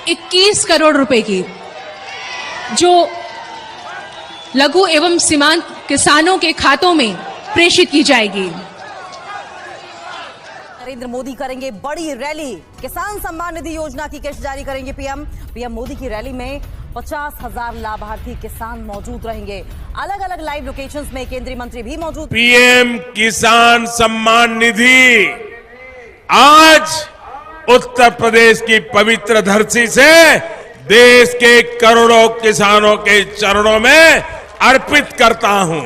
21 करोड़ रुपए की, जो लघु एवं सीमांत किसानों के खातों में प्रेषित की जाएगी। नरेंद्र मोदी करेंगे बड़ी रैली, किसान सम्मान निधि योजना की किस्त जारी करेंगे पीएम मोदी की रैली में 50,000 लाभार्थी किसान मौजूद रहेंगे। अलग अलग लाइव लोकेशंस में केंद्रीय मंत्री भी मौजूद। पीएम किसान सम्मान निधि आज उत्तर प्रदेश की पवित्र धरती से देश के करोड़ों किसानों के चरणों में अर्पित करता हूं।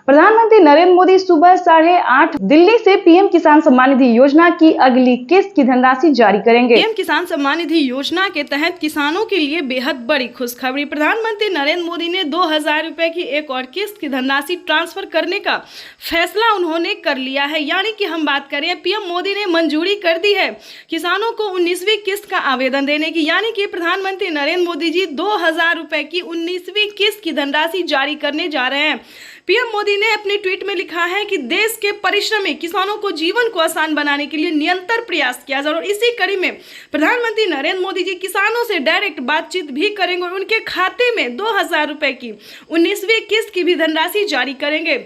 प्रधानमंत्री नरेंद्र मोदी सुबह 8:30 दिल्ली से पीएम किसान सम्मान निधि योजना की अगली किस्त की धनराशि जारी करेंगे। पीएम किसान सम्मान निधि योजना के तहत किसानों के लिए बेहद बड़ी खुशखबरी। प्रधानमंत्री नरेंद्र मोदी ने 2,000 रुपए की एक और किस्त की धनराशि ट्रांसफर करने का फैसला उन्होंने कर लिया है। यानी कि हम बात करें, पीएम मोदी ने मंजूरी कर दी है किसानों को 19वीं किस्त का आवेदन देने की। यानी कि प्रधानमंत्री नरेंद्र मोदी जी 2,000 रुपए की 19वीं किस्त की धनराशि जारी करने जा रहे हैं। पीएम मोदी ने अपने ट्वीट में लिखा है कि देश के परिश्रमी किसानों को जीवन को आसान बनाने के लिए निरंतर प्रयास किया जा रहा है। और इसी कड़ी में प्रधानमंत्री नरेंद्र मोदी जी किसानों से डायरेक्ट बातचीत भी करेंगे और उनके खाते में 2,000 रुपए की 19वीं किस्त की भी धनराशि जारी करेंगे।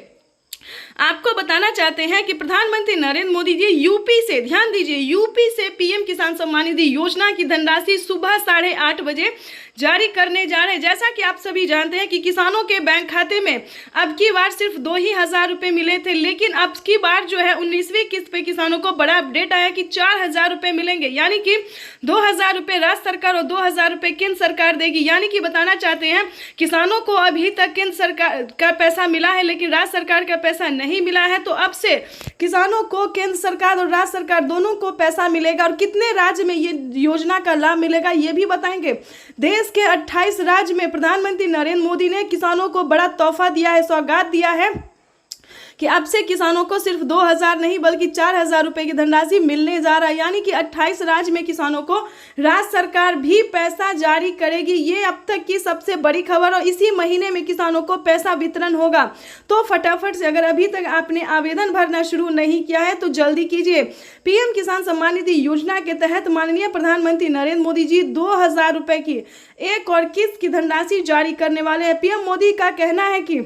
आपको बताना चाहते हैं कि प्रधानमंत्री नरेंद्र मोदी जी यूपी से, ध्यान दीजिए, यूपी से पीएम किसान सम्मान निधि योजना की धनराशि सुबह 8:30 बजे जारी करने जा रहे हैं। जैसा कि आप सभी जानते हैं कि किसानों के बैंक खाते में अब की बार सिर्फ 2,000 रुपए मिले थे, लेकिन अब की बार जो है 19वीं किस्त पे किसानों को बड़ा अपडेट आया कि 4,000 रुपए मिलेंगे। यानी कि 2,000 रुपए राज्य सरकार और 2,000 रुपए केंद्र सरकार देगी। यानी कि बताना चाहते हैं किसानों को अभी तक केंद्र सरकार का पैसा मिला है, लेकिन राज्य सरकार का पैसा नहीं मिला है। तो अब से किसानों को केंद्र सरकार और राज्य सरकार दोनों को पैसा मिलेगा। और कितने राज्य में ये योजना का लाभ मिलेगा ये भी बताएंगे। देश के 28 राज्य में प्रधानमंत्री नरेंद्र मोदी ने किसानों को बड़ा तोहफा दिया है, सौगात दिया है कि अब से किसानों को सिर्फ 2,000 नहीं बल्कि 4,000 रुपए की धनराशि मिलने जा रहा है। यानी कि 28 राज्य में किसानों को राज्य सरकार भी पैसा जारी करेगी। ये अब तक की सबसे बड़ी खबर। और इसी महीने में किसानों को पैसा वितरण होगा। तो फटाफट से, अगर अभी तक आपने आवेदन भरना शुरू नहीं किया है तो जल्दी कीजिए। पीएम किसान सम्मान निधि योजना के तहत माननीय प्रधानमंत्री नरेंद्र मोदी जी 2,000 रुपए की एक और किस्त की धनराशि जारी करने वाले हैं। पीएम मोदी का कहना है कि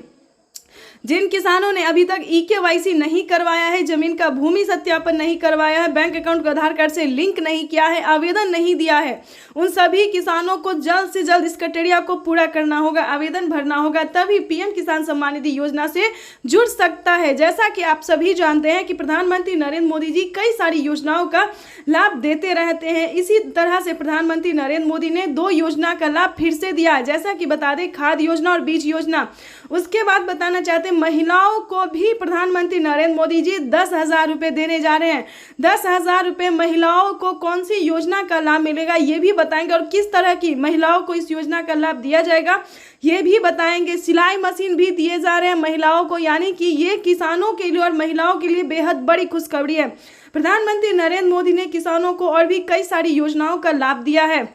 जिन किसानों ने अभी तक EKYC नहीं करवाया है, जमीन का भूमि सत्यापन नहीं करवाया है, बैंक अकाउंट को आधार कार्ड से लिंक नहीं किया है, आवेदन नहीं दिया है, उन सभी किसानों को जल्द से जल्द इस क्राइटेरिया को पूरा करना होगा, आवेदन भरना होगा, तभी पीएम किसान सम्मान निधि योजना से जुड़ सकता है। जैसा कि आप सभी जानते हैं कि प्रधानमंत्री नरेंद्र मोदी जी कई सारी योजनाओं का लाभ देते रहते हैं। इसी तरह से प्रधानमंत्री नरेंद्र मोदी ने 2 योजना का लाभ फिर से दिया है। जैसा कि बता दें, खाद योजना और बीज योजना। उसके बाद बताना चाहते हैं महिलाओं को भी प्रधानमंत्री नरेंद्र मोदी जी 10,000 रुपए देने जा रहे हैं। 10,000 रुपए महिलाओं को कौन सी योजना का लाभ मिलेगा ये भी बताएंगे और किस तरह की महिलाओं को इस योजना का लाभ दिया जाएगा ये भी बताएंगे। सिलाई मशीन भी दिए जा रहे हैं महिलाओं को। यानी कि ये किसानों के लिए और महिलाओं के लिए बेहद बड़ी खुशखबरी है। प्रधानमंत्री नरेंद्र मोदी ने किसानों को और भी कई सारी योजनाओं का लाभ दिया है।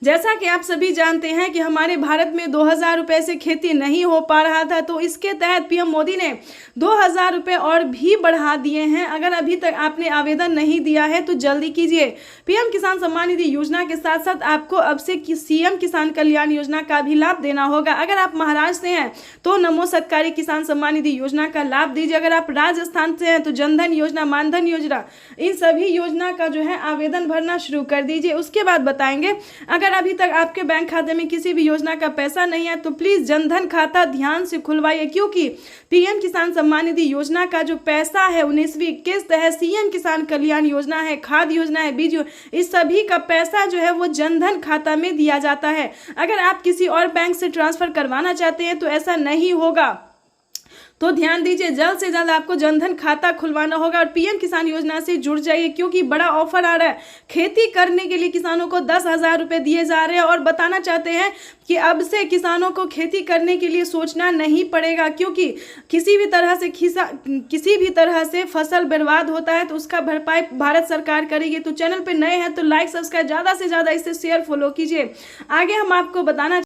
जैसा कि आप सभी जानते हैं कि हमारे भारत में 2,000 रुपए से खेती नहीं हो पा रहा था, तो इसके तहत पीएम मोदी ने 2,000 रुपए और भी बढ़ा दिए हैं। अगर अभी तक आपने आवेदन नहीं दिया है तो जल्दी कीजिए। पीएम किसान सम्मान निधि योजना के साथ साथ आपको अब से सीएम किसान कल्याण योजना का भी लाभ देना होगा। अगर आप महाराष्ट्र से हैं तो नमो सरकारी किसान सम्मान निधि योजना का लाभ दीजिए। अगर आप राजस्थान से हैं तो जनधन योजना, मानधन योजना, इन सभी योजना का जो है आवेदन भरना शुरू कर दीजिए। उसके बाद बताएंगे, अगर अभी तक आपके बैंक खाते में किसी भी योजना का पैसा नहीं है तो प्लीज जनधन खाता ध्यान से खुलवाइए, क्योंकि पीएम किसान सम्मान निधि योजना का जो पैसा है 19वीं किस्त है, सीएम किसान कल्याण योजना है, खाद योजना है, बीज, इस सभी का पैसा जो है वो जनधन खाता में दिया जाता है। अगर आप किसी और बैंक से ट्रांसफर करवाना चाहते हैं तो ऐसा नहीं होगा। तो ध्यान दीजिए, जल्द से जल्द आपको जनधन खाता खुलवाना होगा और पीएम किसान योजना से जुड़ जाइए, क्योंकि बड़ा ऑफर आ रहा है। खेती करने के लिए किसानों को 10,000 रुपए दिए जा रहे हैं। और बताना चाहते हैं कि अब से किसानों को खेती करने के लिए सोचना नहीं पड़ेगा, क्योंकि किसी भी तरह से फसल बर्बाद होता है तो उसका भरपाई भारत सरकार करेगी। तो चैनल पे नए हैं तो लाइक सब्सक्राइब ज़्यादा से ज़्यादा इसे शेयर फॉलो कीजिए। आगे हम आपको बताना